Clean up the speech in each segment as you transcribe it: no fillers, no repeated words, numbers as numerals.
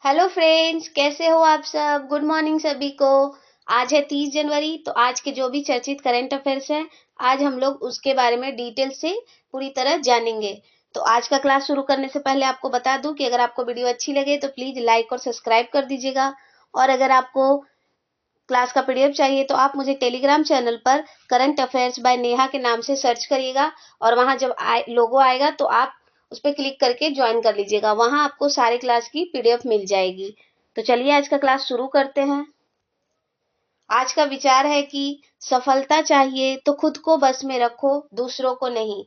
Hello friends, कैसे हो आप सब। गुड मॉर्निंग सभी को। आज है 30 जनवरी। तो आज के जो भी चर्चित करंट अफेयर्स हैं, आज हम लोग उसके बारे में डिटेल से पूरी तरह जानेंगे। तो आज का क्लास शुरू करने से पहले आपको बता दूं कि अगर आपको वीडियो अच्छी लगे तो प्लीज लाइक और सब्सक्राइब कर दीजिएगा। और अगर आपको क्लास का पीडीएफ चाहिए तो आप मुझे टेलीग्राम चैनल पर करंट अफेयर्स बाय नेहा के नाम से सर्च करिएगा। और वहां जब लोगो आएगा तो आप उस पर क्लिक करके ज्वाइन कर लीजिएगा। वहां आपको सारे क्लास की पीडीएफ मिल जाएगी। तो चलिए आज का क्लास शुरू करते हैं। आज का विचार है कि सफलता चाहिए तो खुद को बस में रखो, दूसरों को नहीं।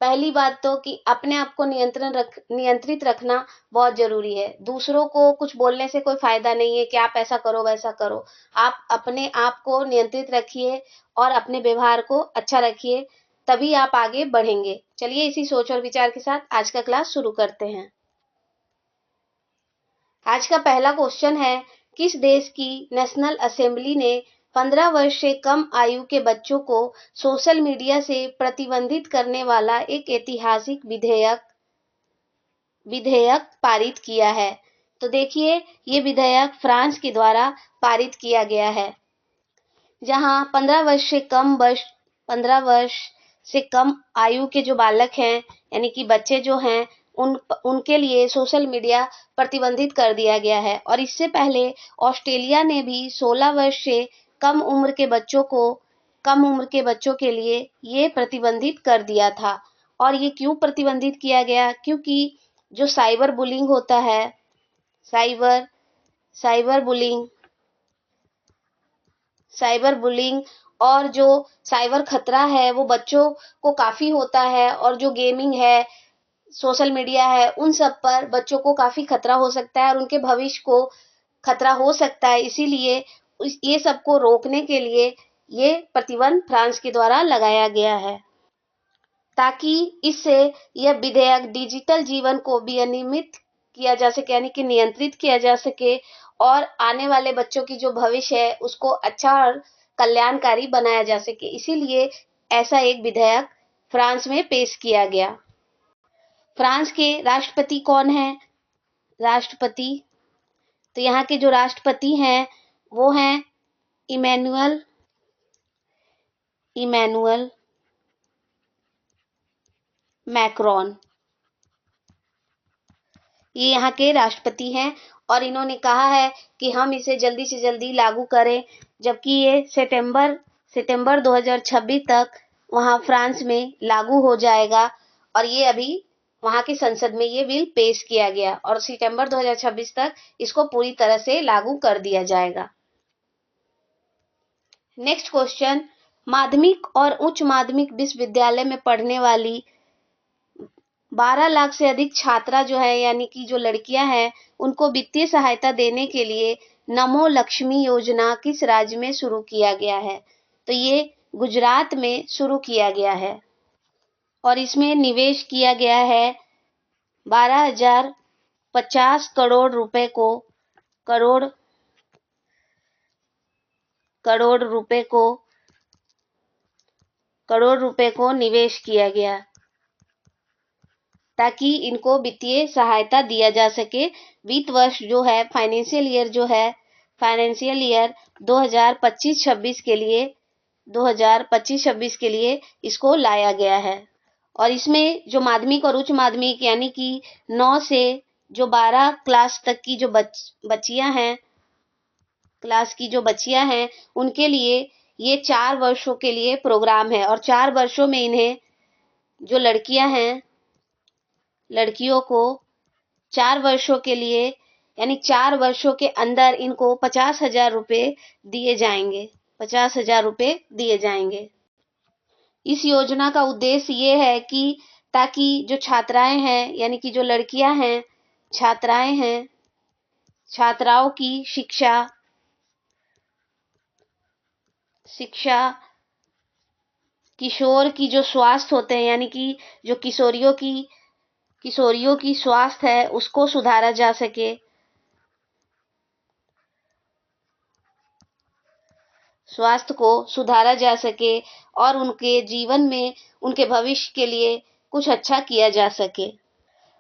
पहली बात तो कि अपने आप को नियंत्रित रखना बहुत जरूरी है। दूसरों को कुछ बोलने से कोई फायदा नहीं है कि आप ऐसा करो वैसा करो। आप अपने आप को नियंत्रित रखिए और अपने व्यवहार को अच्छा रखिए, तभी आप आगे बढ़ेंगे। चलिए इसी सोच और विचार के साथ आज का क्लास शुरू करते हैं। आज का पहला क्वेश्चन है, किस देश की नेशनल असेंबली ने 15 वर्ष से कम आयु के बच्चों को सोशल मीडिया से प्रतिबंधित करने वाला एक ऐतिहासिक विधेयक पारित किया है। तो देखिए, ये विधेयक फ्रांस के द्वारा पारित किया गया है, जहां 15 वर्ष से कम आयु के जो बालक हैं, यानी कि बच्चे जो हैं, उनके लिए सोशल मीडिया प्रतिबंधित कर दिया गया है। और इससे पहले ऑस्ट्रेलिया ने भी 16 वर्ष से कम उम्र के बच्चों के लिए ये प्रतिबंधित कर दिया था। और ये क्यों प्रतिबंधित किया गया? क्योंकि जो cyber cyber bullying cyber bullying और जो साइबर खतरा है वो बच्चों को काफी होता है। और जो गेमिंग है, सोशल मीडिया है, उन सब पर बच्चों को काफी खतरा हो सकता है और उनके भविष्य को खतरा हो सकता है। इसीलिए ये सबको रोकने के लिए ये प्रतिबंध फ्रांस के द्वारा लगाया गया है, ताकि इससे यह विधेयक डिजिटल जीवन को विनियमित किया जा सके, यानी कि नियंत्रित किया जा सके, और आने वाले बच्चों की जो भविष्य है उसको अच्छा और कल्याणकारी बनाया जा सके। इसीलिए ऐसा एक विधेयक फ्रांस में पेश किया गया। फ्रांस के राष्ट्रपति कौन है? राष्ट्रपति, तो यहाँ के जो राष्ट्रपति हैं वो हैं इमैनुअल मैक्रोन। ये यहाँ के राष्ट्रपति हैं और इन्होंने कहा है कि हम इसे जल्दी से जल्दी लागू करें, जबकि ये सितंबर 2026 तक वहां फ्रांस में लागू हो जाएगा। और ये अभी वहां की संसद में ये बिल पेश किया गया और सितंबर 2026 तक इसको पूरी तरह से लागू कर दिया जाएगा। नेक्स्ट क्वेश्चन, माध्यमिक और उच्च माध्यमिक विश्वविद्यालय में पढ़ने वाली 12 लाख से अधिक छात्रा जो है, यानी कि जो लड़कियां हैं, उनको वित्तीय सहायता देने के लिए नमो लक्ष्मी योजना किस राज्य में शुरू किया गया है? तो ये गुजरात में शुरू किया गया है और इसमें निवेश किया गया है 12,050 करोड़ रुपए को निवेश किया गया, ताकि इनको वित्तीय सहायता दिया जा सके। वित्त वर्ष जो है, फाइनेंशियल ईयर 2025-26 के लिए इसको लाया गया है। और इसमें जो माध्यमिक और उच्च माध्यमिक, यानी कि 9 से जो 12 क्लास तक की जो बच्चियां हैं, उनके लिए ये 4 वर्षों के लिए प्रोग्राम है। और 4 वर्षों में इन्हें, जो लड़कियां हैं, लड़कियों को 4 वर्षों के लिए, यानी 4 वर्षों के अंदर इनको 50,000 रुपए दिए जाएंगे। इस योजना का उद्देश्य ये है कि ताकि जो छात्राएं हैं, यानी कि जो लड़कियां हैं, छात्राओं की शिक्षा, किशोर की जो स्वास्थ्य होते हैं, यानी कि जो किशोरियों की स्वास्थ्य है उसको सुधारा जा सके, और उनके जीवन में, उनके भविष्य के लिए कुछ अच्छा किया जा सके।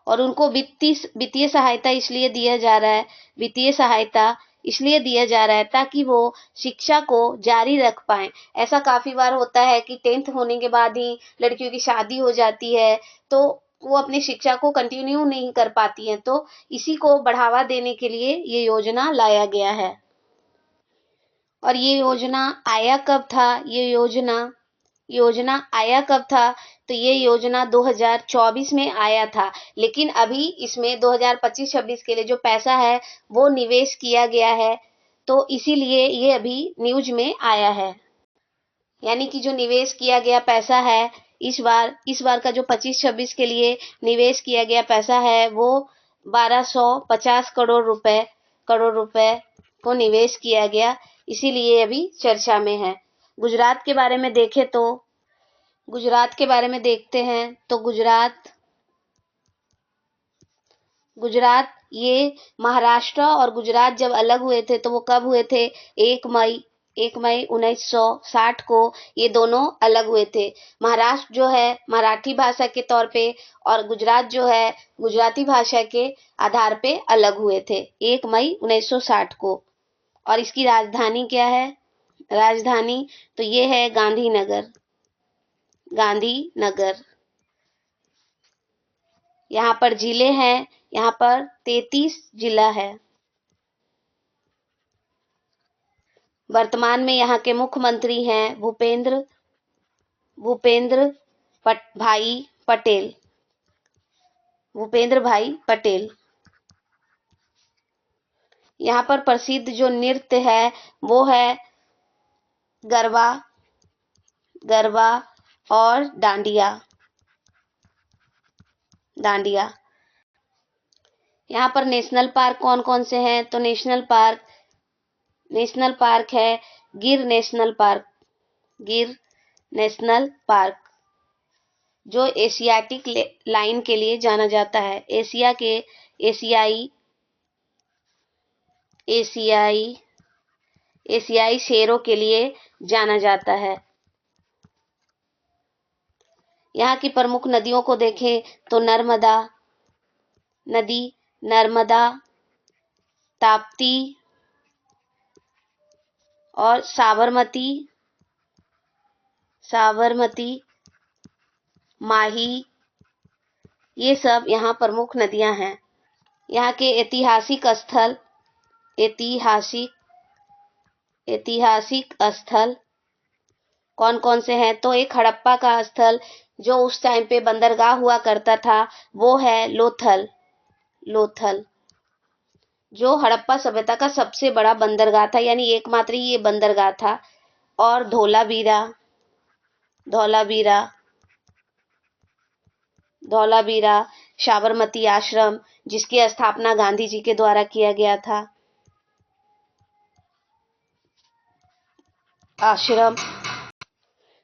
और उनको वित्तीय सहायता इसलिए दिया जा रहा है, वित्तीय सहायता इसलिए दिया जा रहा है ताकि वो शिक्षा को जारी रख पाएं। ऐसा काफी बार होता है कि 10th होने के बाद ही लड़कियों की शादी हो जाती है, तो वो अपनी शिक्षा को कंटिन्यू नहीं कर पाती हैं, तो इसी को बढ़ावा देने के लिए ये योजना लाया गया है। और ये योजना आया कब था? ये योजना आया कब था? तो ये योजना 2024 में आया था, लेकिन अभी इसमें 2025-26 के लिए जो पैसा है वो निवेश किया गया है, तो इसीलिए ये अभी न्यूज में आया है। यानी कि जो निवेश किया गया पैसा है इस बार का जो 25-26 के लिए निवेश किया गया पैसा है वो 1250 करोड़ रुपए को निवेश किया गया, इसीलिए अभी चर्चा में है। गुजरात के बारे में देखें तो गुजरात के बारे में देखते हैं तो गुजरात ये महाराष्ट्र और गुजरात जब अलग हुए थे तो वो कब हुए थे? 1 मई 1960 को ये दोनों अलग हुए थे। महाराष्ट्र जो है मराठी भाषा के तौर पे और गुजरात जो है गुजराती भाषा के आधार पे अलग हुए थे 1 मई 1960 को। और इसकी राजधानी क्या है? राजधानी तो ये है गांधीनगर। यहाँ पर जिले हैं, यहाँ पर 33 जिला है। वर्तमान में यहाँ के मुख्यमंत्री हैं भाई पटेल। भूपेंद्र भाई पटेल। यहाँ पर प्रसिद्ध जो नृत्य है वो है गरबा और डांडिया। यहाँ पर नेशनल पार्क कौन कौन से हैं? तो नेशनल पार्क है गिर नेशनल पार्क जो एशियाटिक लाइन के लिए जाना जाता है। एशियाई शेरों के लिए जाना जाता है। यहाँ की प्रमुख नदियों को देखें तो नर्मदा, ताप्ती और साबरमती, माही, ये सब यहाँ प्रमुख नदियां हैं। यहाँ के ऐतिहासिक स्थल कौन कौन से हैं? तो एक हड़प्पा का स्थल जो उस टाइम पे बंदरगाह हुआ करता था वो है लोथल, जो हड़प्पा सभ्यता का सबसे बड़ा बंदरगाह था, यानी एकमात्र ही ये बंदरगाह था। और धौलावीरा साबरमती आश्रम जिसकी स्थापना गांधी जी के द्वारा किया गया था।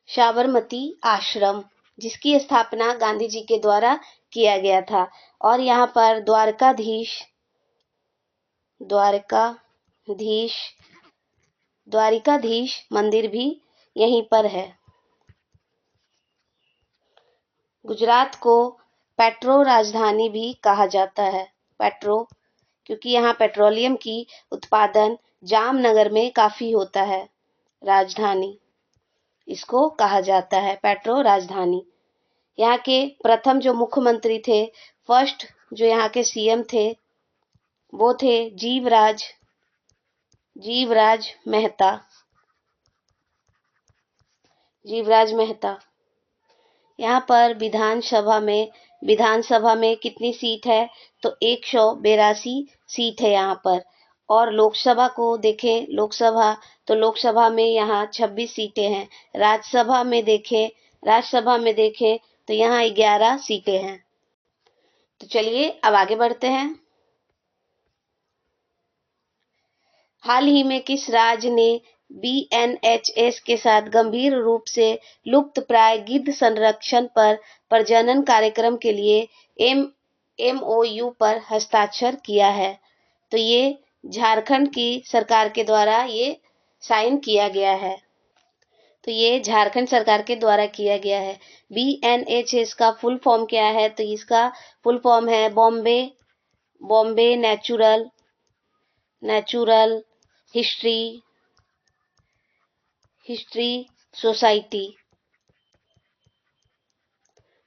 साबरमती आश्रम जिसकी स्थापना गांधी जी के द्वारा किया गया था। और यहाँ पर द्वारिकाधीश मंदिर भी यहीं पर है। गुजरात को पेट्रो राजधानी भी कहा जाता है। क्योंकि यहाँ पेट्रोलियम की उत्पादन जामनगर में काफी होता है। राजधानी इसको कहा जाता है पेट्रो राजधानी। यहाँ के प्रथम जो मुख्यमंत्री थे, फर्स्ट जो यहाँ के सीएम थे वो थे जीवराज मेहता। यहाँ पर विधानसभा में कितनी सीट है? तो 182 सीट है यहाँ पर। और लोकसभा को देखें, लोकसभा में यहाँ 26 सीटें हैं। राज्यसभा में देखें तो यहाँ 11 सीटें हैं। तो चलिए अब आगे बढ़ते हैं। हाल ही में किस राज्य ने BNHS के साथ गंभीर रूप से लुप्तप्राय गिद्ध संरक्षण पर प्रजनन कार्यक्रम के लिए MOU पर हस्ताक्षर किया है? तो ये झारखंड की सरकार के द्वारा ये साइन किया गया है। तो ये झारखंड सरकार के द्वारा किया गया है। BNHS का फुल फॉर्म क्या है? तो इसका फुल फॉर्म है बॉम्बे नेचुरल हिस्ट्री सोसाइटी,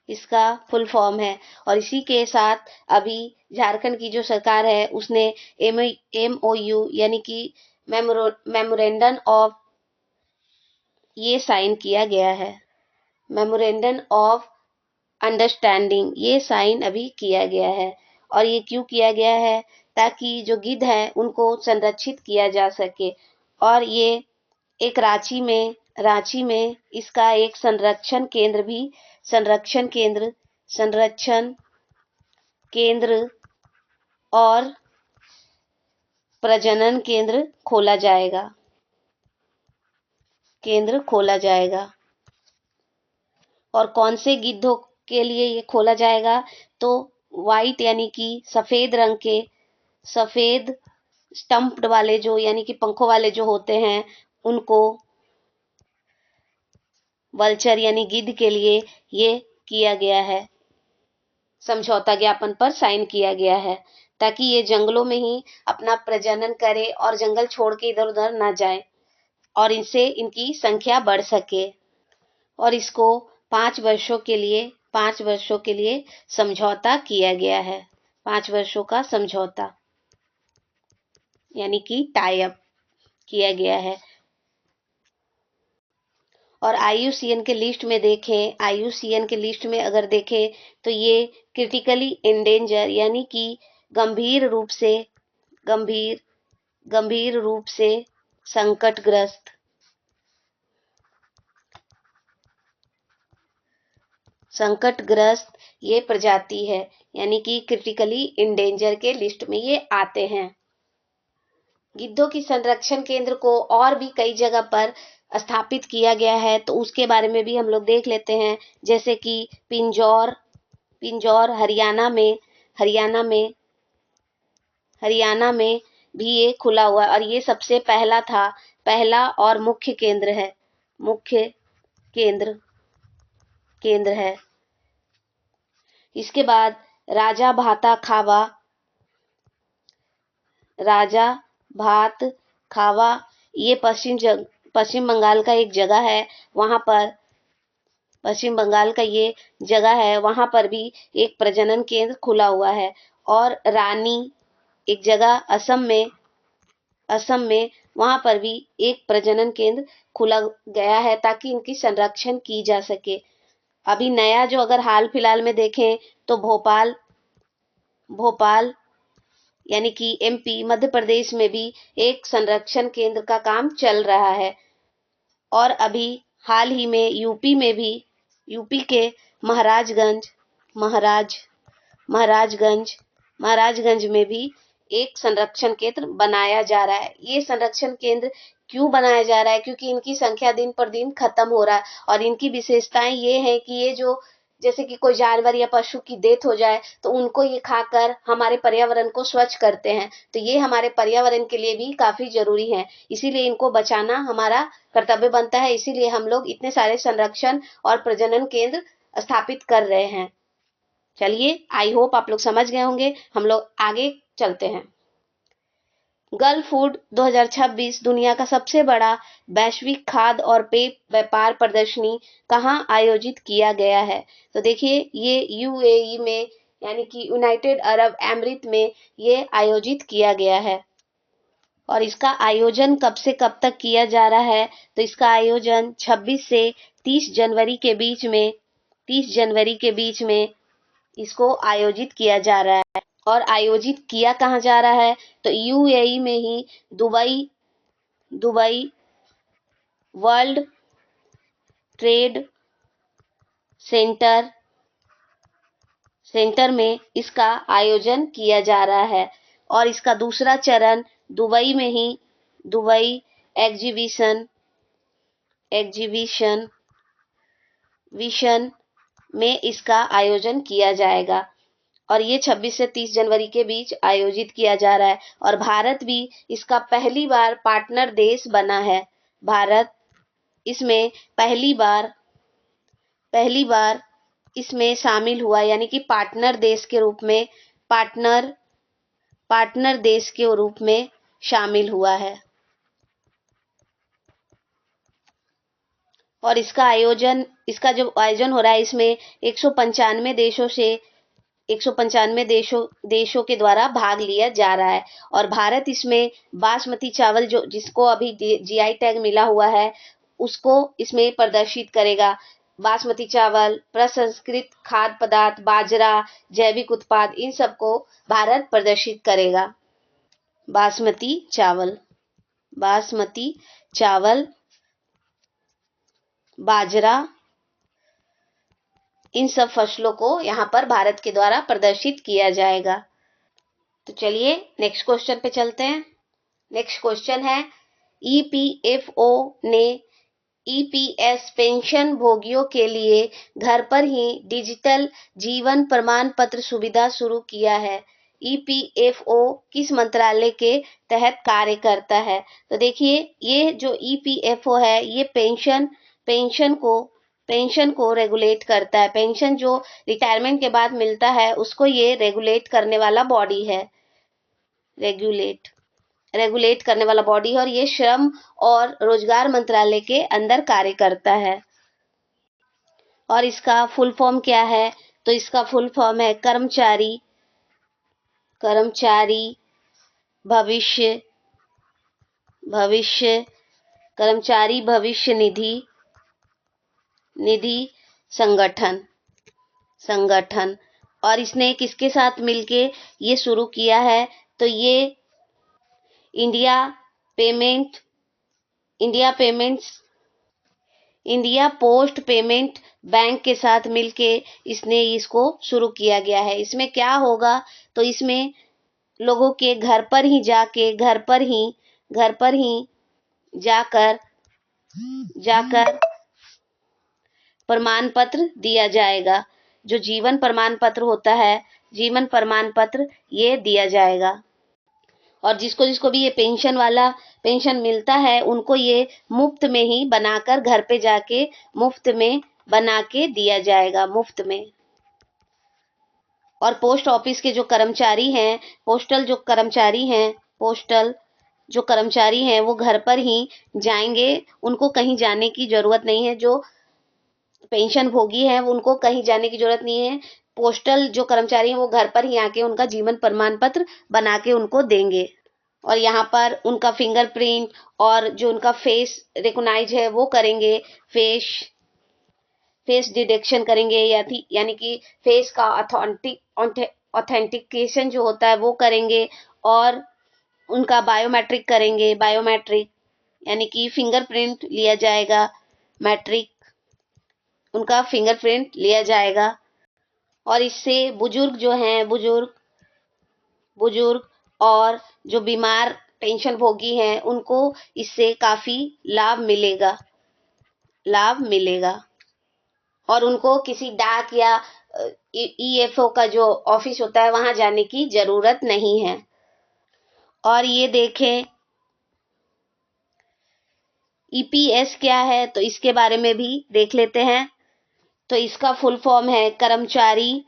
इसका फुल फॉर्म है। और इसी के साथ अभी झारखंड की जो सरकार है उसने MOU यानी कि मेमोरेंडम ऑफ ये साइन किया गया है। मेमोरेंडम ऑफ अंडरस्टैंडिंग ये साइन अभी किया गया है। और ये क्यों किया गया है? ताकि जो गिद्ध है उनको संरक्षित किया जा सके। और ये एक रांची में इसका एक संरक्षण केंद्र और प्रजनन केंद्र खोला जाएगा। और कौन से गिद्धों के लिए ये खोला जाएगा? तो वाइट यानी कि सफेद स्टंप्ड वाले जो यानी कि पंखों वाले जो होते हैं उनको वल्चर यानी गिद्ध के लिए ये किया गया है। समझौता ज्ञापन पर साइन किया गया है ताकि ये जंगलों में ही अपना प्रजनन करे और जंगल छोड़ के इधर उधर ना जाए और इनसे इनकी संख्या बढ़ सके। और इसको 5 वर्षों के लिए समझौता किया गया है। 5 वर्षों का समझौता यानी कि टाई अप किया गया है। और IUCN के लिस्ट में अगर देखें तो ये क्रिटिकली इंडेंजर यानी कि गंभीर रूप से संकटग्रस्त ये प्रजाति है यानी कि क्रिटिकली इंडेंजर के लिस्ट में ये आते हैं। गिद्धों की संरक्षण केंद्र को और भी कई जगह पर स्थापित किया गया है तो उसके बारे में भी हम लोग देख लेते हैं। जैसे कि पिंजौर हरियाणा में भी ये खुला हुआ और ये सबसे पहला और मुख्य केंद्र है। इसके बाद राजा भात खावा ये पश्चिम बंगाल का एक जगह है। वहां पर भी एक प्रजनन केंद्र खुला हुआ है। और रानी एक जगह असम में वहां पर भी एक प्रजनन केंद्र खुला गया है ताकि इनकी संरक्षण की जा सके। अभी नया जो अगर हाल फिलहाल में देखें तो भोपाल यानी कि MP मध्य प्रदेश में भी एक संरक्षण केंद्र का काम चल रहा है। और अभी हाल ही में यूपी के महाराजगंज में भी एक संरक्षण केंद्र बनाया जा रहा है। ये संरक्षण केंद्र क्यों बनाया जा रहा है? क्योंकि इनकी संख्या दिन पर दिन खत्म हो रहा है और इनकी विशेषताएं ये है कि ये जो जैसे कि कोई जानवर या पशु की डेथ हो जाए तो उनको ये खाकर हमारे पर्यावरण को स्वच्छ करते हैं। तो ये हमारे पर्यावरण के लिए भी काफी जरूरी है, इसीलिए इनको बचाना हमारा कर्तव्य बनता है। इसीलिए हम लोग इतने सारे संरक्षण और प्रजनन केंद्र स्थापित कर रहे हैं। चलिए, आई होप आप लोग समझ गए होंगे। हम लोग आगे चलते हैं। गल्फ फूड 2026 दुनिया का सबसे बड़ा वैश्विक खाद्य और पेय व्यापार प्रदर्शनी कहाँ आयोजित किया गया है? तो देखिए, ये UAE में यानी कि यूनाइटेड अरब अमीरात में ये आयोजित किया गया है। और इसका आयोजन कब से कब तक किया जा रहा है? तो इसका आयोजन 26 से 30 जनवरी के बीच में इसको आयोजित किया जा रहा है। और आयोजित किया कहाँ जा रहा है? तो UAE में ही दुबई वर्ल्ड ट्रेड सेंटर में इसका आयोजन किया जा रहा है। और इसका दूसरा चरण दुबई में ही दुबई एग्जीबिशन में इसका आयोजन किया जाएगा। और ये 26 से 30 जनवरी के बीच आयोजित किया जा रहा है। और भारत भी इसका पहली बार पार्टनर देश बना है। भारत इसमें पहली बार इसमें शामिल हुआ, यानी कि पार्टनर देश के रूप में पार्टनर देश के रूप में शामिल हुआ है। और इसका जो आयोजन हो रहा है, इसमें 195 देशों के द्वारा भाग लिया जा रहा है। और भारत इसमें बासमती चावल जिसको अभी जीआई टैग मिला हुआ है, उसको इसमें प्रदर्शित करेगा। बासमती चावल, प्रसंस्कृत खाद्य पदार्थ, बाजरा, जैविक उत्पाद, इन सबको भारत प्रदर्शित करेगा। बासमती चावल, बाजरा, इन सब फसलों को यहाँ पर भारत के द्वारा प्रदर्शित किया जाएगा। तो चलिए नेक्स्ट क्वेश्चन पे चलते हैं। नेक्स्ट क्वेश्चन है, ईपीएफओ ने ईपीएस पेंशन भोगियों के लिए घर पर ही डिजिटल जीवन प्रमाण पत्र सुविधा शुरू किया है। ईपीएफओ किस मंत्रालय के तहत कार्य करता है? तो देखिए, ये जो ईपीएफओ है, ये पेंशन को रेगुलेट करता है। पेंशन जो रिटायरमेंट के बाद मिलता है, उसको ये रेगुलेट करने वाला बॉडी है। रेगुलेट करने वाला बॉडी है, और ये श्रम और रोजगार मंत्रालय के अंदर कार्य करता है। और इसका फुल फॉर्म क्या है? तो इसका फुल फॉर्म है कर्मचारी भविष्य निधि संगठन। और इसने किसके साथ मिलके ये शुरू किया है? तो ये इंडिया पोस्ट पेमेंट बैंक के साथ मिलके इसको शुरू किया गया है। इसमें क्या होगा? तो इसमें लोगों के घर पर ही जाकर प्रमाण पत्र दिया जाएगा। जो जीवन प्रमाण पत्र होता है, जीवन प्रमाण पत्र ये दिया जाएगा। और जिसको भी ये पेंशन मिलता है, उनको ये मुफ्त में ही बनाकर घर पे जाके मुफ्त में बना के दिया जाएगा, मुफ्त में। और पोस्ट ऑफिस के जो कर्मचारी हैं, पोस्टल जो कर्मचारी हैं, वो घर पर ही जाएंगे, उनको कहीं जाने की जरूरत नहीं है। जो पेंशन भोगी हैं, उनको कहीं जाने की जरूरत नहीं है। पोस्टल जो कर्मचारी हैं, वो घर पर ही आके उनका जीवन प्रमाण पत्र बना के उनको देंगे। और यहाँ पर उनका फिंगरप्रिंट और जो उनका फेस रिकॉग्नाइज है, वो करेंगे, फेस डिटेक्शन करेंगे, यानी कि फेस का ऑथेंटिकेशन जो होता है वो करेंगे। और उनका बायोमेट्रिक यानी कि फिंगरप्रिंट लिया जाएगा, उनका फिंगरप्रिंट लिया जाएगा। और इससे बुजुर्ग और जो बीमार पेंशन भोगी हैं, उनको इससे काफी लाभ मिलेगा। और उनको किसी डाक या ईएफओ का जो ऑफिस होता है, वहां जाने की जरूरत नहीं है। और ये देखें, ईपीएस क्या है, तो इसके बारे में भी देख लेते हैं। तो इसका फुल फॉर्म है कर्मचारी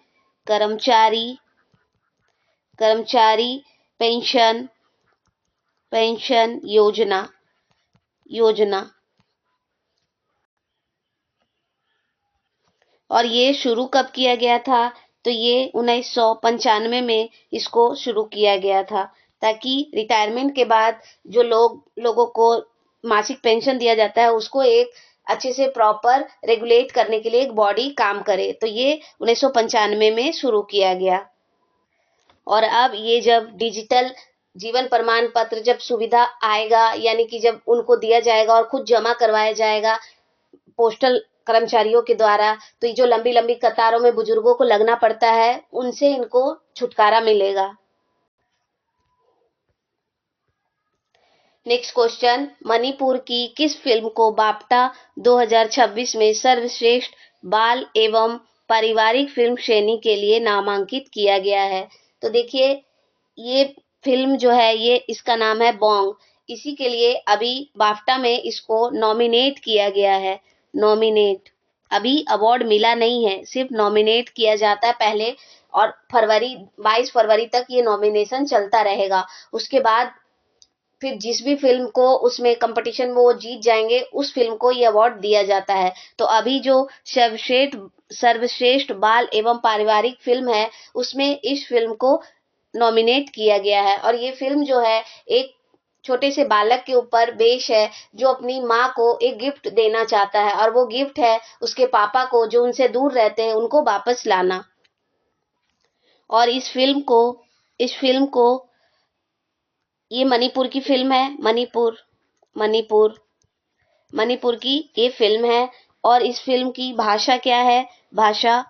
पेंशन योजना। और ये शुरू कब किया गया था? तो ये 1995 में इसको शुरू किया गया था, ताकि रिटायरमेंट के बाद जो लोगों को मासिक पेंशन दिया जाता है, उसको एक अच्छे से प्रॉपर रेगुलेट करने के लिए एक बॉडी काम करे। तो ये 1995 में शुरू किया गया। और अब ये जब डिजिटल जीवन प्रमाण पत्र जब सुविधा आएगा, यानी कि जब उनको दिया जाएगा और खुद जमा करवाया जाएगा पोस्टल कर्मचारियों के द्वारा, तो ये जो लंबी लंबी कतारों में बुजुर्गों को लगना पड़ता है, उनसे इनको छुटकारा मिलेगा। नेक्स्ट क्वेश्चन, मणिपुर की किस फिल्म को बाफ्टा 2026 में सर्वश्रेष्ठ बाल एवं पारिवारिक फिल्म श्रेणी के लिए नामांकित किया गया है? तो देखिए, ये फिल्म जो है, ये इसका नाम है बॉन्ग। इसी के लिए अभी बाफ्टा में इसको नॉमिनेट किया गया है। नॉमिनेट, अभी अवार्ड मिला नहीं है, सिर्फ नॉमिनेट किया जाता है पहले, और 22 फरवरी तक ये नॉमिनेशन चलता रहेगा। उसके बाद फिर जिस भी फिल्म को उसमें कंपटीशन में वो जीत जाएंगे, उस फिल्म को ये अवार्ड दिया जाता है। तो अभी जो सर्वश्रेष्ठ बाल एवं पारिवारिक फिल्म है, उसमें इस फिल्म को नॉमिनेट किया गया है। और ये फिल्म जो है एक छोटे से बालक के ऊपर बेस्ड है, जो अपनी माँ को एक गिफ्ट देना चाहता है, और वो गिफ्ट है उसके पापा को, जो उनसे दूर रहते हैं, उनको वापस लाना। और इस फिल्म को ये मणिपुर की फिल्म है। मणिपुर मणिपुर की ये फिल्म है। और इस फिल्म की भाषा क्या है? भाषा,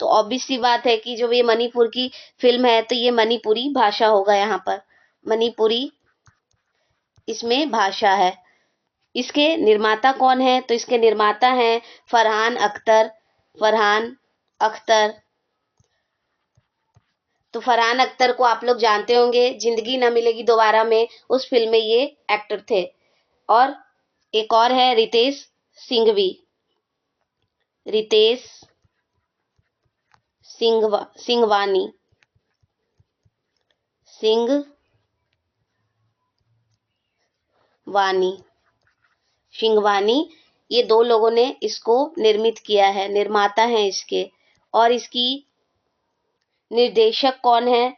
तो ऑब्वियस सी बात है कि जो ये मणिपुर की फिल्म है, तो ये मणिपुरी भाषा होगा। यहाँ पर मणिपुरी इसमें भाषा है। इसके निर्माता कौन है? तो इसके निर्माता हैं फरहान अख्तर। तो फरहान अख्तर को आप लोग जानते होंगे, जिंदगी न मिलेगी दोबारा में, उस फिल्म में ये एक्टर थे। और एक और है रितेश सिंघवानी। ये दो लोगों ने इसको निर्मित किया है, निर्माता हैं इसके। और इसकी निर्देशक कौन है?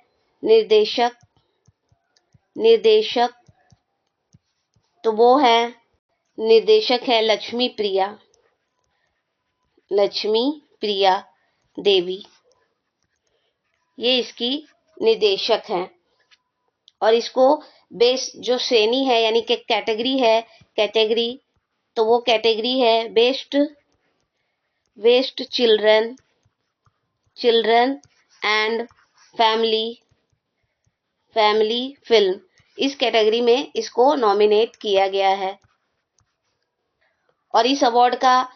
निर्देशक तो वो है, निर्देशक है लक्ष्मी प्रिया देवी, ये इसकी निर्देशक हैं। और इसको बेस्ट जो श्रेणी है, यानी कि कैटेगरी, तो वो कैटेगरी है best children and family film, इस कैटेगरी में इसको नॉमिनेट किया गया है। और इस अवार्ड का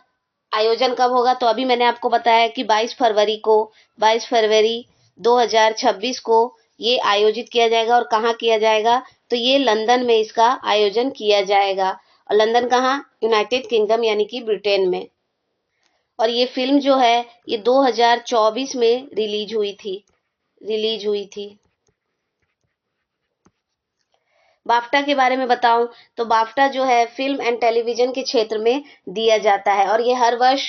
आयोजन कब होगा? तो अभी मैंने आपको बताया कि 22 फरवरी 2026 को ये आयोजित किया जाएगा। और कहाँ किया जाएगा? तो ये लंदन में इसका आयोजन किया जाएगा। और लंदन कहाँ? यूनाइटेड किंगडम, यानी कि ब्रिटेन में। और ये फिल्म जो है ये 2024 में रिलीज हुई थी। बाफ्टा के बारे में बताऊं तो बाफ्टा जो है फिल्म एंड टेलीविजन के क्षेत्र में दिया जाता है, और ये हर वर्ष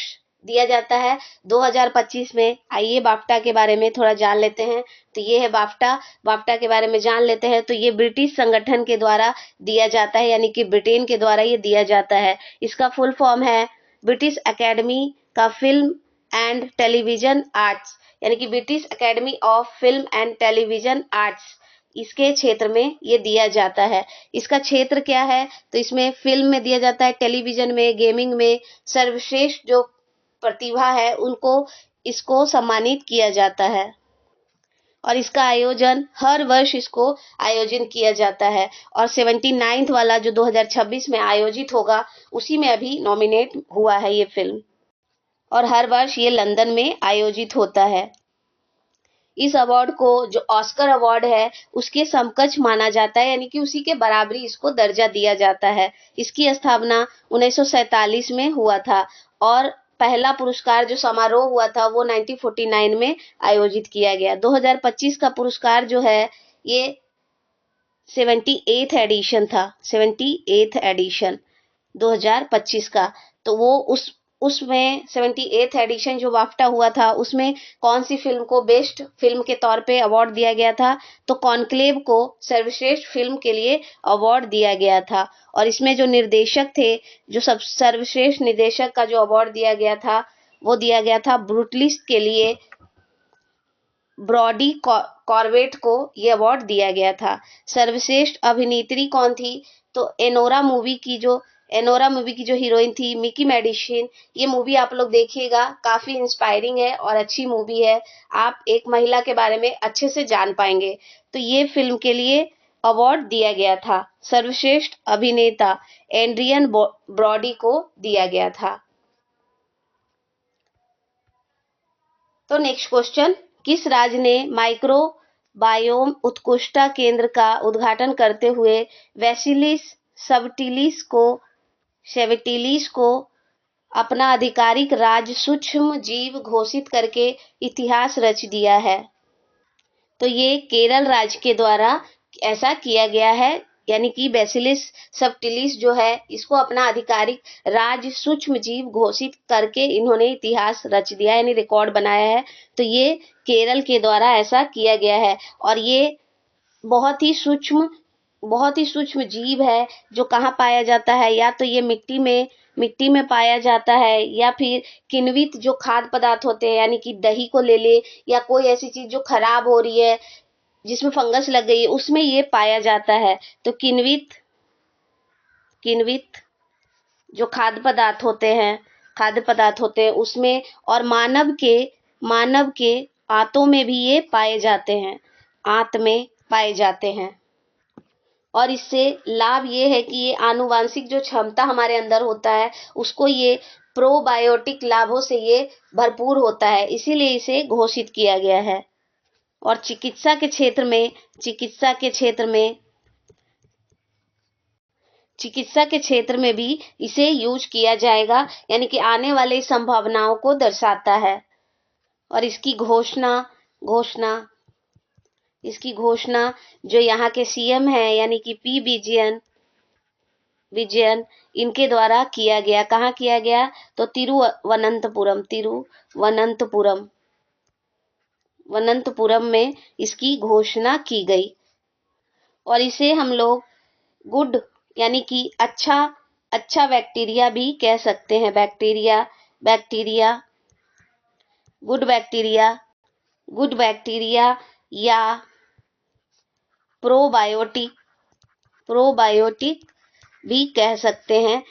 दिया जाता है 2025 में। आइए बाफ्टा के बारे में थोड़ा जान लेते हैं। तो ये है बाफ्टा के बारे में जान लेते हैं। तो ये ब्रिटिश संगठन के द्वारा दिया जाता है, यानी कि ब्रिटेन के द्वारा ये दिया जाता है। इसका फुल फॉर्म है ब्रिटिश एकेडमी का फिल्म एंड टेलीविजन आर्ट्स, यानी कि British academy of film and television arts, इसके क्षेत्र में ये दिया जाता है। इसका क्षेत्र क्या है? तो इसमें फिल्म में दिया जाता है, टेलीविजन में, गेमिंग में सर्वश्रेष्ठ जो प्रतिभा है उनको इसको सम्मानित किया जाता है। और इसका आयोजन हर वर्ष इसको आयोजन किया जाता है। और 79th वाला जो 2026 में आयोजित होगा, उसी में अभी नॉमिनेट हुआ है ये फिल्म। और हर वर्ष ये लंदन में आयोजित होता है। इस अवार्ड को जो ऑस्कर अवार्ड है उसके समकक्ष माना जाता है, यानी कि उसी के बराबरी इसको दर्जा दिया जाता है। इसकी स्थापना 1947 में हुआ था। और पहला पुरस्कार जो समारोह हुआ था वो 1949 में आयोजित किया गया। 2025 का पुरस्कार जो है ये 78th एडिशन था, 78th एडिशन 2025 का। तो वो उसमें 78th एडिशन जो बाफ्टा हुआ था, उसमें कौन सी फिल्म को बेस्ट फिल्म के तौर पे अवार्ड दिया गया था? तो कॉन्क्लेव को सर्वश्रेष्ठ फिल्म के लिए अवार्ड दिया गया था। और इसमें जो निर्देशक थे, जो सब सर्वश्रेष्ठ निर्देशक का जो अवार्ड दिया गया था, वो दिया गया था ब्रूटलिस्ट के लिए ब्रॉडी कॉर्बेट को ये अवार्ड दिया गया था। सर्वश्रेष्ठ अभिनेत्री कौन थी? तो एनोरा मूवी की जो हीरोइन थी मिकी मेडिसिन। ये मूवी आप लोग देखिएगा, काफी इंस्पायरिंग है और अच्छी मूवी है। आप एक महिला के बारे में अच्छे से जान पाएंगे। तो ये फिल्म के लिए अवार्ड दिया गया था, सर्वश्रेष्ठ अभिनेता एड्रियन ब्रॉडी को दिया गया था। तो नेक्स्ट क्वेश्चन, किस राज्य ने बायोम उत्कृष्टता केंद्र का उद्घाटन करते हुए वैसिलिस सेवेटिलिस को अपना आधिकारिक राज्य सूक्ष्म जीव घोषित करके इतिहास रच दिया है। तो ये केरल राज्य के द्वारा ऐसा किया गया है, यानी कि बैसिलिस सबटिलिस जो है इसको अपना आधिकारिक राज्य सूक्ष्म जीव घोषित करके इन्होंने इतिहास रच दिया, यानी रिकॉर्ड बनाया है। तो ये केरल के द्वारा ऐसा किया गया है। और ये बहुत ही सूक्ष्म जीव है जो कहाँ पाया जाता है, या तो ये मिट्टी में पाया जाता है, या फिर किण्वित जो खाद्य पदार्थ होते हैं, यानी कि दही को ले ले या कोई ऐसी चीज जो खराब हो रही है जिसमें फंगस लग गई है उसमें ये पाया जाता है। तो किण्वित जो खाद्य पदार्थ होते हैं उसमें, और मानव के आंतों में भी ये पाए जाते हैं, आंत में पाए जाते हैं। और इससे लाभ ये है कि ये आनुवांशिक जो क्षमता हमारे अंदर होता है उसको ये प्रोबायोटिक लाभों से ये भरपूर होता है, इसीलिए इसे घोषित किया गया है। और चिकित्सा के क्षेत्र में भी इसे यूज किया जाएगा, यानी कि आने वाले संभावनाओं को दर्शाता है। और इसकी घोषणा जो यहाँ के सीएम है, यानी कि पी विजयन इनके द्वारा किया गया। कहाँ किया गया? तो तिरुवनंतपुरम में इसकी घोषणा की गई। और इसे हम लोग गुड, यानी कि अच्छा बैक्टीरिया भी कह सकते हैं। गुड बैक्टीरिया या प्रोबायोटिक भी कह सकते हैं।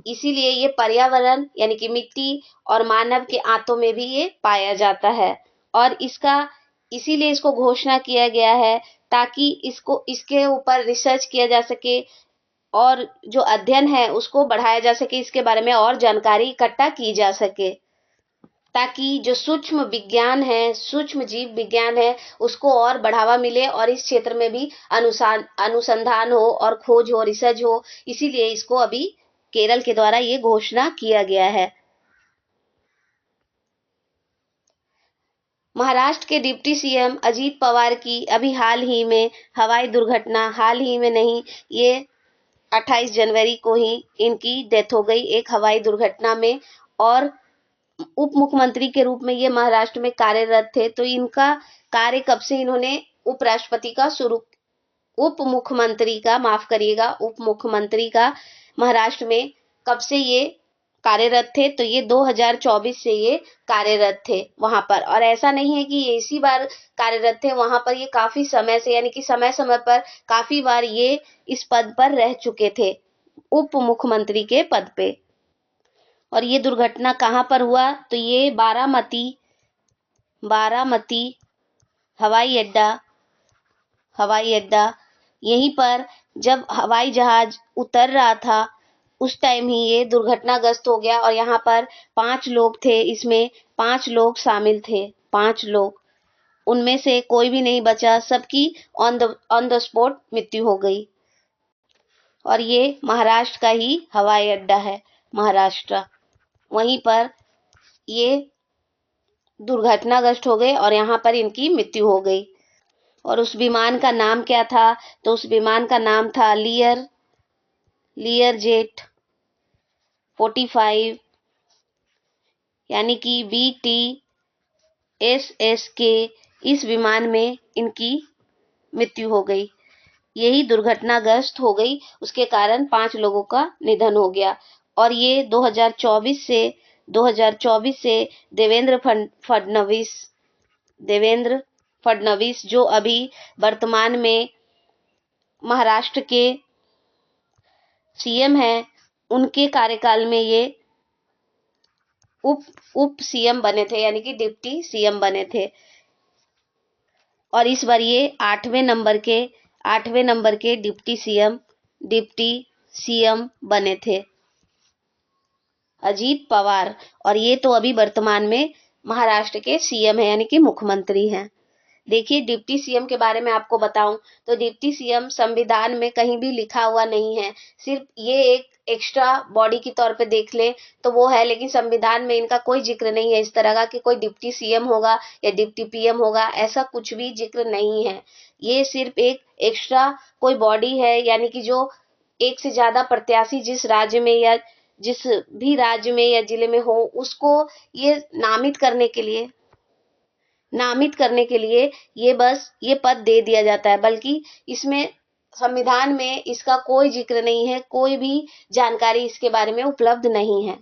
इसीलिए ये पर्यावरण, यानी कि मिट्टी और मानव के आंतों में भी ये पाया जाता है। और इसीलिए इसको घोषणा किया गया है ताकि इसके ऊपर रिसर्च किया जा सके और जो अध्ययन है उसको बढ़ाया जा सके, इसके बारे में और जानकारी इकट्ठा की जा सके, ताकि जो सूक्ष्म जीव विज्ञान है उसको और बढ़ावा मिले और इस क्षेत्र में भी अनुसंधान हो और खोज हो, रिसर्च हो। इसीलिए इसको अभी केरल के द्वारा ये घोषणा किया गया है। महाराष्ट्र के डिप्टी सीएम अजीत पवार की अभी हाल ही में हवाई दुर्घटना, हाल ही में नहीं, ये 28 जनवरी को ही इनकी डेथ हो गई एक हवाई दुर्घटना में। और उप मुख्यमंत्री के रूप में ये महाराष्ट्र में कार्यरत थे। तो इनका कार्य कब से इन्होंने उप मुख्यमंत्री का महाराष्ट्र में कब से ये कार्यरत थे? तो ये 2024 से ये कार्यरत थे वहां पर। और ऐसा नहीं है कि ये इसी बार कार्यरत थे वहां पर, ये काफी समय से, यानी कि समय समय पर काफी बार ये इस पद पर रह चुके थे, उप मुख्यमंत्री के पद पे। और ये दुर्घटना कहाँ पर हुआ? तो ये बारामती हवाई अड्डा, यहीं पर जब हवाई जहाज उतर रहा था उस टाइम ही ये दुर्घटनाग्रस्त हो गया। और यहाँ पर 5 लोग थे, इसमें 5 लोग शामिल थे, 5 लोग, उनमें से कोई भी नहीं बचा, सबकी ऑन द स्पॉट मृत्यु हो गई। और ये महाराष्ट्र का ही हवाई अड्डा है, महाराष्ट्र, वहीं पर ये दुर्घटनाग्रस्त हो गए और यहाँ पर इनकी मृत्यु हो गई। और उस विमान का नाम क्या था? तो उस विमान का नाम था लियर जेट 45, यानी कि BTSS के इस विमान में इनकी मृत्यु हो गई। यही दुर्घटनाग्रस्त हो गई, उसके कारण 5 लोगों का निधन हो गया। और ये 2024 से देवेंद्र फडणवीस जो अभी वर्तमान में महाराष्ट्र के सीएम हैं, उनके कार्यकाल में ये उप सीएम बने थे, यानी कि डिप्टी सीएम बने थे। और इस बार ये 8वें नंबर के डिप्टी सीएम बने थे, अजीत पवार। और ये तो अभी वर्तमान में महाराष्ट्र के सीएम है, यानी कि मुख्यमंत्री हैं। देखिए, डिप्टी सीएम के बारे में आपको बताऊं तो डिप्टी सीएम संविधान में कहीं भी लिखा हुआ नहीं है, सिर्फ ये एक एक्स्ट्रा बॉडी के तौर पे देख ले तो वो है, लेकिन संविधान में इनका कोई जिक्र नहीं है इस तरह का कि कोई डिप्टी सीएम होगा या डिप्टी पीएम होगा, ऐसा कुछ भी जिक्र नहीं है। ये सिर्फ एक एक्स्ट्रा कोई बॉडी है, यानी कि जो एक से ज्यादा प्रत्याशी जिस राज्य में या जिस भी राज्य में या जिले में हो उसको ये नामित करने के लिए ये बस ये पद दे दिया जाता है, बल्कि इसमें संविधान में इसका कोई जिक्र नहीं है, कोई भी जानकारी इसके बारे में उपलब्ध नहीं है।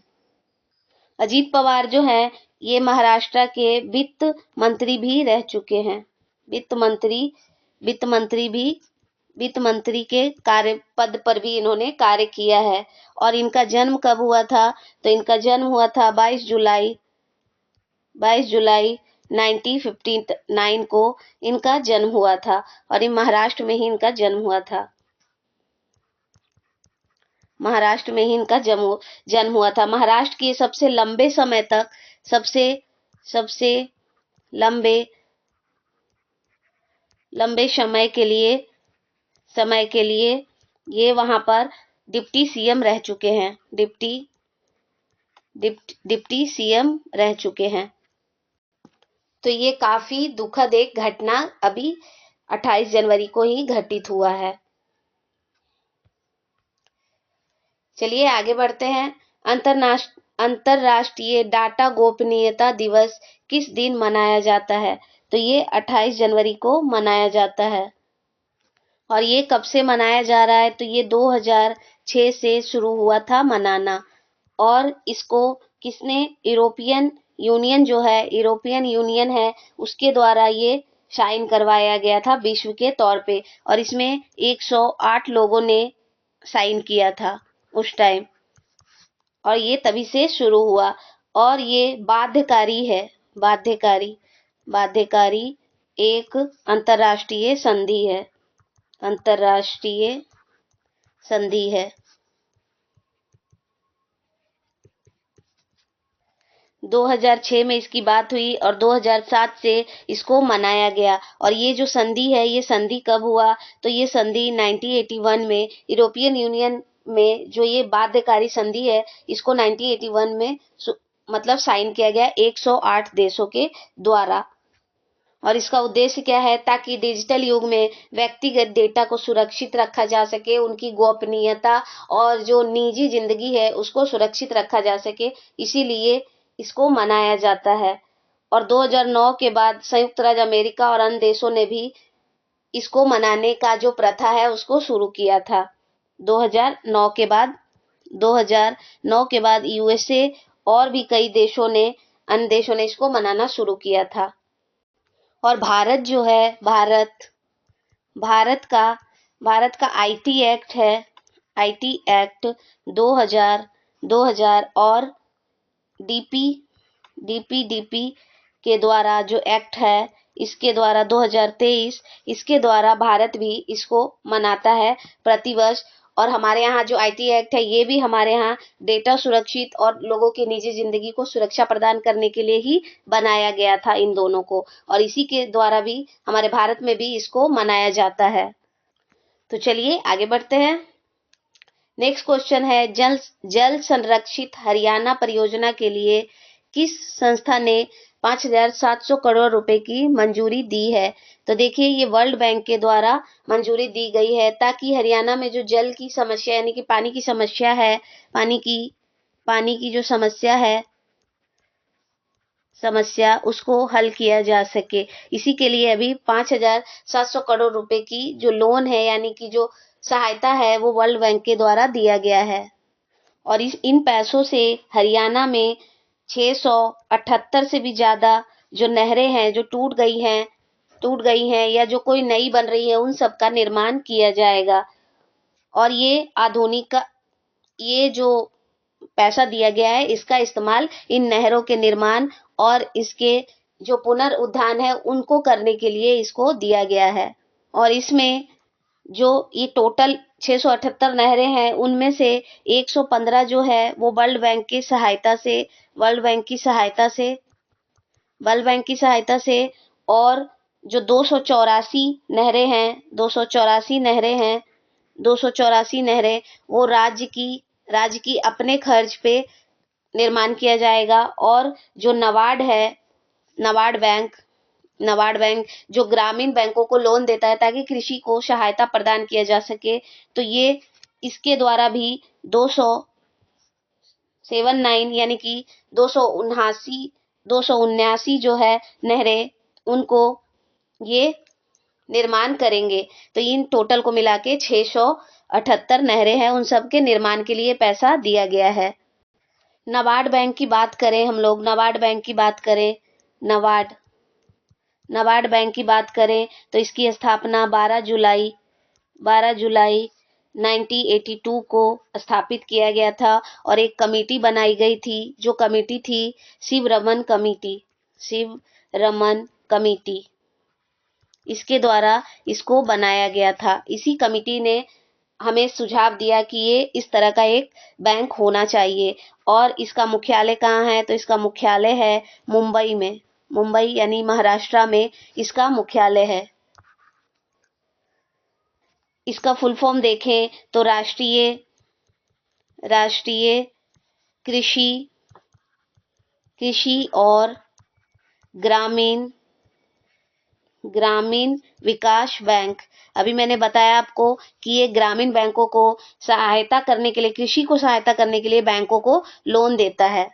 अजीत पवार जो है ये महाराष्ट्र के वित्त मंत्री भी रह चुके हैं। वित्त मंत्री के कार्य पद पर भी इन्होंने कार्य किया है। और इनका जन्म कब हुआ था? तो इनका जन्म हुआ था 22 जुलाई 1959 को इनका जन्म हुआ था, और ये महाराष्ट्र में ही इनका जन्म हुआ था। महाराष्ट्र के सबसे लंबे समय तक सबसे लंबे समय के लिए ये वहां पर डिप्टी सीएम रह चुके हैं। डिप्टी सीएम रह चुके हैं। तो ये काफी दुखद एक घटना अभी 28 जनवरी को ही घटित हुआ है। चलिए आगे बढ़ते हैं। अंतरराष्ट्रीय डाटा गोपनीयता दिवस किस दिन मनाया जाता है? तो ये 28 जनवरी को मनाया जाता है। और ये कब से मनाया जा रहा है? तो ये 2006 से शुरू हुआ था मनाना, और इसको किसने यूरोपियन यूनियन है उसके द्वारा ये साइन करवाया गया था विश्व के तौर पे, और इसमें 108 लोगों ने साइन किया था उस टाइम, और ये तभी से शुरू हुआ। और ये बाध्यकारी है, बाध्यकारी एक अंतरराष्ट्रीय संधि है। 2006 में इसकी बात हुई और 2007 से इसको मनाया गया। और ये जो संधि है, ये संधि कब हुआ? तो ये संधि 1981 में यूरोपियन यूनियन में जो ये बाध्यकारी संधि है, इसको 1981 में मतलब साइन किया गया 108 देशों के द्वारा। और इसका उद्देश्य क्या है? ताकि डिजिटल युग में व्यक्तिगत डेटा को सुरक्षित रखा जा सके, उनकी गोपनीयता और जो निजी जिंदगी है उसको सुरक्षित रखा जा सके, इसीलिए इसको मनाया जाता है। और 2009 के बाद संयुक्त राज्य अमेरिका और अन्य देशों ने भी इसको मनाने का जो प्रथा है उसको शुरू किया था। 2009 के बाद यूएसए और भी कई अन्य देशों ने इसको मनाना शुरू किया था। और भारत जो है, भारत का आईटी एक्ट 2000 और डीपीडीपी के द्वारा जो एक्ट है, इसके द्वारा 2023 इसके द्वारा भारत भी इसको मनाता है प्रतिवर्ष। और हमारे यहाँ जो आईटी एक्ट है, ये भी हमारे यहाँ डेटा सुरक्षित और लोगों की निजी जिंदगी को सुरक्षा प्रदान करने के लिए ही बनाया गया था इन दोनों को, और इसी के द्वारा भी हमारे भारत में भी इसको मनाया जाता है। तो चलिए आगे बढ़ते हैं। नेक्स्ट क्वेश्चन है, जल संरक्षित हरियाणा परियोजना के लिए किस संस्था ने 5,700 करोड़ रुपए की मंजूरी दी है? तो देखिए, ये वर्ल्ड बैंक के द्वारा मंजूरी दी गई है, ताकि हरियाणा में जो जल की समस्या यानी कि पानी की समस्या है, पानी की जो समस्या उसको हल किया जा सके। इसी के लिए अभी 5,700 करोड़ रुपए की जो लोन है यानी कि जो सहायता है वो वर्ल्ड बैंक के द्वारा दिया गया है। और इन पैसों से हरियाणा में 678 से भी ज्यादा जो नहरें हैं जो टूट गई हैं या जो कोई नई बन रही है, उन सब का निर्माण किया जाएगा। और ये जो पैसा दिया गया है, इसका इस्तेमाल इन नहरों के निर्माण और इसके जो पुनर्उद्धार है उनको करने के लिए इसको दिया गया है। और इसमें जो ये टोटल 678 नहरें हैं, उनमें से 115 जो है वो वर्ल्ड बैंक की सहायता से और जो 284 नहरें हैं, 284 नहरें हैं, 284 नहरें वो राज्य की अपने खर्च पे निर्माण किया जाएगा। और जो नबार्ड बैंक नबार्ड बैंक जो ग्रामीण बैंकों को लोन देता है ताकि कृषि को सहायता प्रदान किया जा सके, तो ये इसके द्वारा भी 279 यानी कि 279 जो है नहरें, उनको ये निर्माण करेंगे। तो इन टोटल को मिला के 678 नहरें हैं, उन सब के निर्माण के लिए पैसा दिया गया है। नबार्ड बैंक की बात करें, हम लोग नबार्ड बैंक की बात करें, नबार्ड बैंक की बात करें तो इसकी स्थापना 12 जुलाई 1982 को स्थापित किया गया था और एक कमेटी बनाई गई थी, जो कमेटी थी शिवरमन कमेटी। इसके द्वारा इसको बनाया गया था। इसी कमेटी ने हमें सुझाव दिया कि ये इस तरह का एक बैंक होना चाहिए। और इसका मुख्यालय कहाँ है? तो इसका मुख्यालय है मुंबई में। मुंबई यानी महाराष्ट्र में इसका मुख्यालय है। इसका फुल फॉर्म देखें तो राष्ट्रीय कृषि और ग्रामीण विकास बैंक। अभी मैंने बताया आपको कि ये ग्रामीण बैंकों को सहायता करने के लिए, कृषि को सहायता करने के लिए बैंकों को लोन देता है।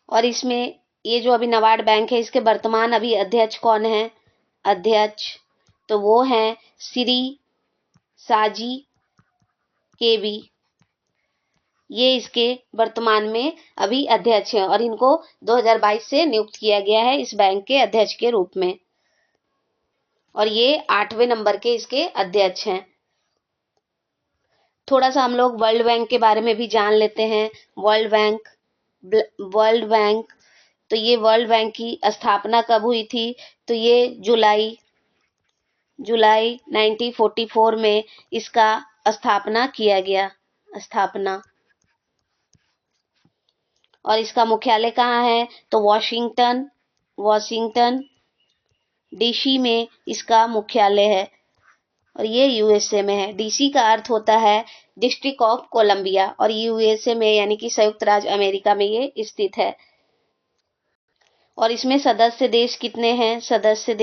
और इसमें ये जो अभी नबार्ड बैंक है, इसके वर्तमान अभी अध्यक्ष कौन है? तो वो हैं श्री साजी केवी। ये इसके वर्तमान में अभी अध्यक्ष हैं और इनको 2022 से नियुक्त किया गया है इस बैंक के अध्यक्ष के रूप में। और ये 8वें नंबर के इसके अध्यक्ष हैं। थोड़ा सा हम लोग वर्ल्ड बैंक के बारे में भी जान लेते हैं। वर्ल्ड बैंक तो ये वर्ल्ड बैंक की स्थापना कब हुई थी? तो ये जुलाई 1944 में इसका स्थापना किया गया। और इसका मुख्यालय कहाँ है? तो वॉशिंगटन डीसी में इसका मुख्यालय है और ये यूएसए में है। डीसी का अर्थ होता है डिस्ट्रिक्ट ऑफ कोलंबिया और यूएसए में यानी कि संयुक्त राज्य अमेरिका में ये स्थित है। और इसमें सदस्य देश कितने हैं? सदस्य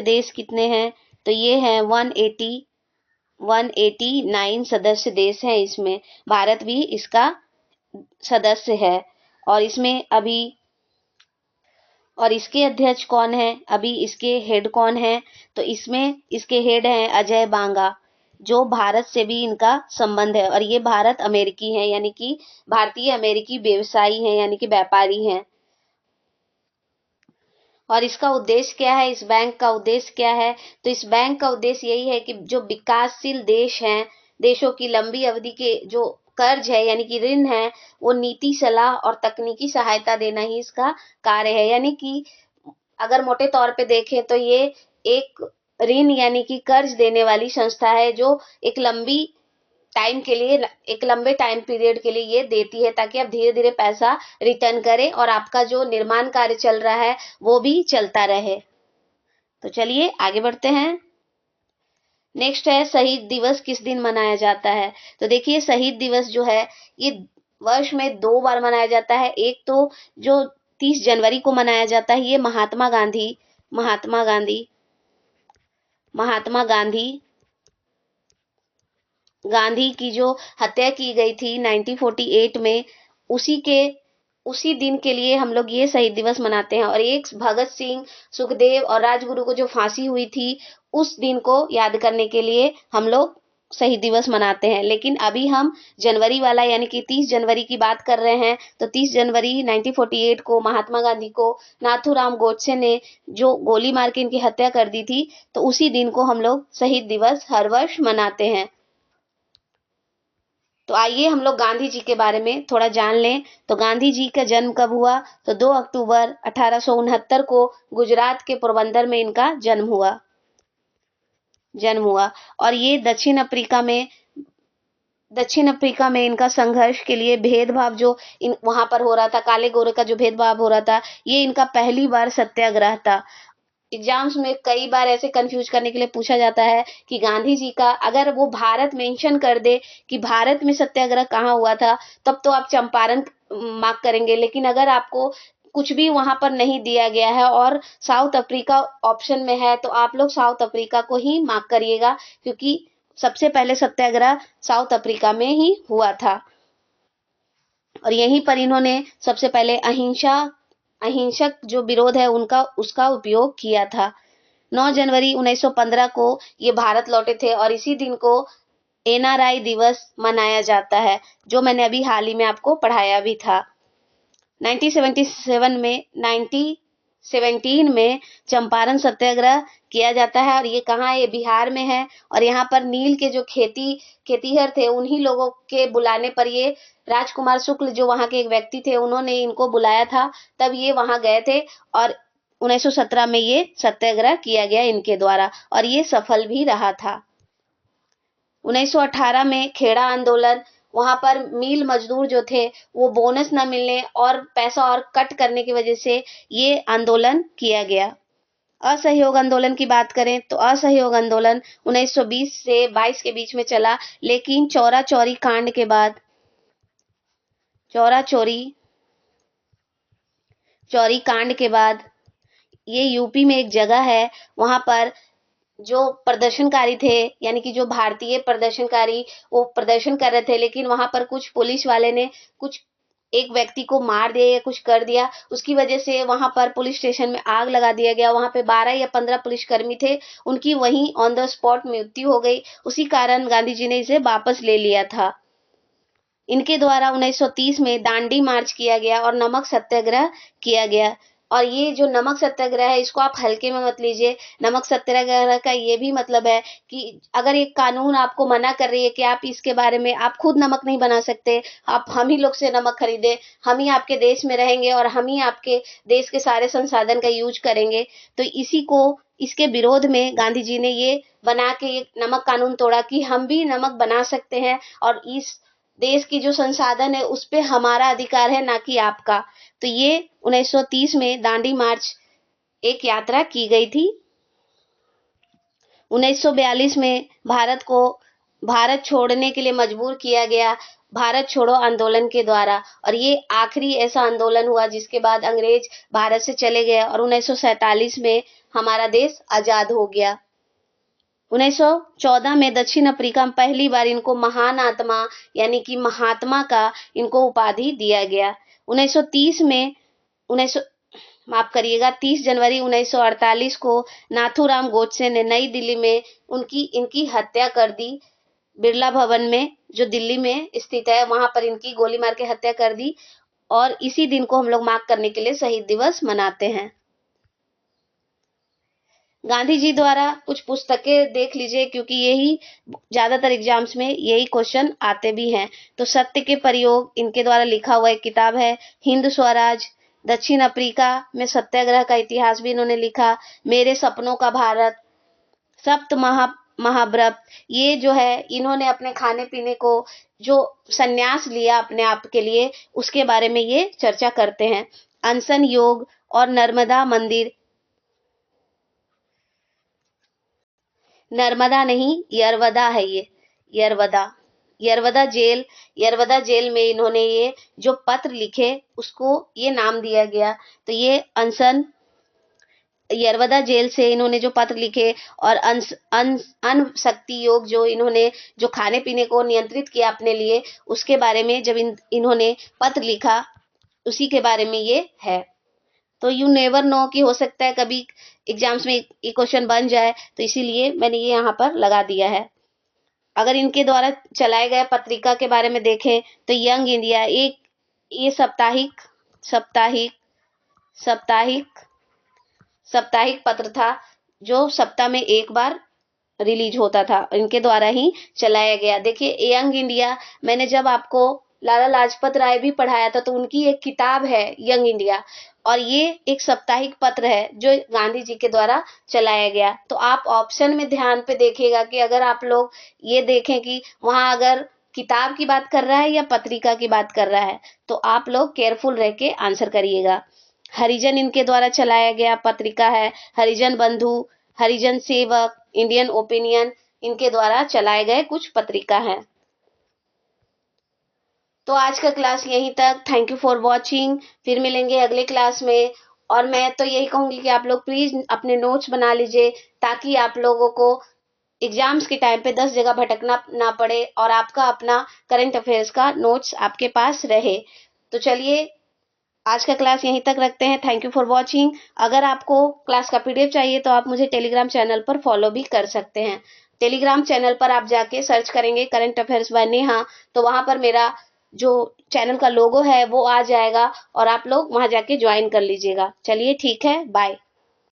देश कितने हैं? तो ये हैं 189 सदस्य देश हैं इसमें। भारत भी इसका सदस्य है। और इसके अध्यक्ष कौन है? अभी इसके हेड कौन है? तो इसमें इसके हेड हैं अजय बांगा, जो भारत से भी इनका संबंध है और ये भारत अमेरिकी हैं, यानी कि भारतीय अमेरिकी व्यवसायी हैं, यानी कि व्यापारी हैं। और इसका उद्देश्य क्या है? इस बैंक का उद्देश्य क्या है? तो इस बैंक का उद्देश्य यही है कि जो विकासशील देश हैं, देशों की लंबी अवधि के जो कर्ज है यानी कि ऋण है, वो नीति सलाह और तकनीकी सहायता देना ही इसका कार्य है। यानी कि अगर मोटे तौर पे देखें तो ये एक ऋण यानी कि कर्ज देने वाली संस्था है, जो एक लंबे टाइम पीरियड के लिए ये देती है, ताकि आप धीरे धीरे पैसा रिटर्न करें और आपका जो निर्माण कार्य चल रहा है वो भी चलता रहे। तो चलिए आगे बढ़ते हैं। नेक्स्ट है शहीद दिवस किस दिन मनाया जाता है? तो देखिए शहीद दिवस जो है ये वर्ष में 2 बार मनाया जाता है। एक तो जो 30 जनवरी को मनाया जाता है, ये महात्मा गांधी की जो हत्या की गई थी 1948 में, उसी दिन के लिए हम लोग ये शहीद दिवस मनाते हैं। और एक भगत सिंह, सुखदेव और राजगुरु को जो फांसी हुई थी, उस दिन को याद करने के लिए हम लोग शहीद दिवस मनाते हैं। लेकिन अभी हम जनवरी वाला यानी कि 30 जनवरी की बात कर रहे हैं। तो 30 जनवरी 1948 को महात्मा गांधी को नाथूराम गोडसे ने जो गोली मार के इनकी हत्या कर दी थी, तो उसी दिन को हम लोग शहीद दिवस हर वर्ष मनाते हैं। तो आइए हम लोग गांधी जी के बारे में थोड़ा जान लें। तो गांधी जी का जन्म कब हुआ? तो 2 अक्टूबर 1869 को गुजरात के पोरबंदर में इनका जन्म हुआ। और ये दक्षिण अफ्रीका में इनका संघर्ष के लिए भेदभाव जो वहां पर हो रहा था, काले गोरे का जो भेदभाव हो रहा था, ये इनका पहली बार सत्याग्रह था। एग्जाम्स में कई बार ऐसे कंफ्यूज करने के लिए पूछा जाता है कि गांधी जी का अगर वो भारत मेंशन कर दे कि भारत में सत्याग्रह कहाँ हुआ था, तब तो आप चंपारण मार्क करेंगे, लेकिन अगर आपको कुछ भी वहां पर नहीं दिया गया है और साउथ अफ्रीका ऑप्शन में है, तो आप लोग साउथ अफ्रीका को ही मार्क करिएगा, क्योंकि सबसे पहले सत्याग्रह साउथ अफ्रीका में ही हुआ था और यहीं पर इन्होंने सबसे पहले अहिंसक जो विरोध है उनका उसका उपयोग किया था। 9 जनवरी 1915 को ये भारत लौटे थे और इसी दिन को एनआरआई दिवस मनाया जाता है, जो मैंने अभी हाल ही में आपको पढ़ाया भी था। 1917 में चंपारण सत्याग्रह किया जाता है और ये कहाँ है? ये बिहार में है और यहाँ पर नील के जो खेतीहर थे उन्हीं लोगों के बुलाने पर ये राजकुमार शुक्ल जो वहाँ के एक व्यक्ति थे उन्होंने इनको बुलाया था, तब ये वहाँ गए थे और 1917 में ये सत्याग्रह किया गया इनके द्वारा और ये सफल भी रहा था। 1918 में खेड़ा आंदोलन, वहां पर मिल मजदूर जो थे वो बोनस न मिलने और पैसा और कट करने की वजह से ये आंदोलन किया गया। असहयोग आंदोलन की बात करें तो असहयोग आंदोलन 1920 से 22 के बीच में चला, लेकिन चौरा चौरी कांड के बाद ये यूपी में एक जगह है, वहां पर जो प्रदर्शनकारी थे यानी कि जो भारतीय प्रदर्शनकारी वो प्रदर्शन कर रहे थे, लेकिन वहां पर कुछ पुलिस वाले ने कुछ एक व्यक्ति को मार दिया या कुछ कर दिया, उसकी वजह से वहां पर पुलिस स्टेशन में आग लगा दिया गया। वहां पे 12 या 15 पुलिसकर्मी थे, उनकी वहीं ऑन द स्पॉट मृत्यु हो गई। उसी कारण गांधी जी ने इसे वापस ले लिया था। इनके द्वारा 1930 में दांडी मार्च किया गया और नमक सत्याग्रह किया गया। और ये जो नमक सत्याग्रह है इसको आप हल्के में मत लीजिए। नमक सत्याग्रह का ये भी मतलब है कि अगर एक कानून आपको मना कर रही है कि आप इसके बारे में आप खुद नमक नहीं बना सकते, आप हम ही लोग से नमक खरीदे, हम ही आपके देश में रहेंगे और हम ही आपके देश के सारे संसाधन का यूज करेंगे, तो इसके विरोध में गांधी जी ने ये बना के एक नमक कानून तोड़ा कि हम भी नमक बना सकते हैं और इस देश की जो संसाधन है उस पे हमारा अधिकार है, ना कि आपका। तो ये 1930 में दांडी मार्च एक यात्रा की गई थी। 1942 में भारत छोड़ने के लिए मजबूर किया गया भारत छोड़ो आंदोलन के द्वारा, और ये आखिरी ऐसा आंदोलन हुआ जिसके बाद अंग्रेज भारत से चले गए और 1947 में हमारा देश आजाद हो गया। 1914 में दक्षिण अफ्रीका में पहली बार इनको महान आत्मा यानी कि महात्मा का इनको उपाधि दिया गया। 1930 में 30 जनवरी 1948 को नाथूराम गोडसे ने नई दिल्ली में इनकी हत्या कर दी। बिरला भवन में जो दिल्ली में स्थित है वहां पर इनकी गोली मार के हत्या कर दी और इसी दिन को हम लोग मार्क करने के लिए शहीद दिवस मनाते हैं। गांधी जी द्वारा कुछ पुस्तकें देख लीजिए, क्योंकि यही ज्यादातर एग्जाम्स में यही क्वेश्चन आते भी हैं। तो सत्य के प्रयोग इनके द्वारा लिखा हुआ एक किताब है। हिंद स्वराज, दक्षिण अफ्रीका में सत्याग्रह का इतिहास भी इन्होंने लिखा। मेरे सपनों का भारत, सप्त महाव्रत, ये जो है इन्होंने अपने खाने पीने को जो संन्यास लिया अपने आप के लिए उसके बारे में ये चर्चा करते हैं। अनशन योग और नर्मदा नहीं यरवदा है ये, यरवदा जेल में इन्होंने ये जो पत्र लिखे उसको ये नाम दिया गया। तो ये यरवदा जेल से इन्होंने जो पत्र लिखे और अन्न शक्ति योग जो इन्होंने जो खाने पीने को नियंत्रित किया अपने लिए, उसके बारे में जब इन्होंने पत्र लिखा उसी के बारे में ये है। तो यू नेवर नो कि हो सकता है कभी एग्जाम्स में ये क्वेश्चन बन जाए, तो इसीलिए मैंने ये यहाँ पर लगा दिया है। अगर इनके द्वारा चलाए गए पत्रिका के बारे में देखें तो यंग इंडिया ये साप्ताहिक पत्र था जो सप्ताह में एक बार रिलीज होता था, इनके द्वारा ही चलाया गया। देखिए यंग इंडिया, मैंने जब आपको लाला लाजपत राय भी पढ़ाया था तो उनकी एक किताब है यंग इंडिया, और ये एक साप्ताहिक पत्र है जो गांधी जी के द्वारा चलाया गया। तो आप ऑप्शन में ध्यान पे देखिएगा कि अगर आप लोग ये देखें कि वहां अगर किताब की बात कर रहा है या पत्रिका की बात कर रहा है, तो आप लोग केयरफुल रह के आंसर करिएगा। हरिजन इनके द्वारा चलाया गया पत्रिका है, हरिजन बंधु, हरिजन सेवक, इंडियन ओपिनियन, इनके द्वारा चलाए गए कुछ पत्रिका हैं। तो आज का क्लास यहीं तक। Thank you for watching. फिर मिलेंगे अगले क्लास में। और मैं तो यही कहूंगी कि आप लोग प्लीज अपने नोट्स बना लीजिए, ताकि आप लोगों को एग्जाम्स के टाइम पे 10 जगह भटकना ना पड़े और आपका अपना करंट अफेयर्स का नोट्स आपके पास रहे। तो चलिए आज का क्लास यहीं तक रखते हैं। Thank you for watching. अगर आपको क्लास का पीडीएफ चाहिए तो आप मुझे टेलीग्राम चैनल पर फॉलो भी कर सकते हैं। टेलीग्राम चैनल पर आप जाके सर्च करेंगे करंट अफेयर्स बाय नेहा, तो वहां पर मेरा जो चैनल का लोगो है वो आ जाएगा और आप लोग वहां जाके ज्वाइन कर लीजिएगा। चलिए ठीक है, बाय।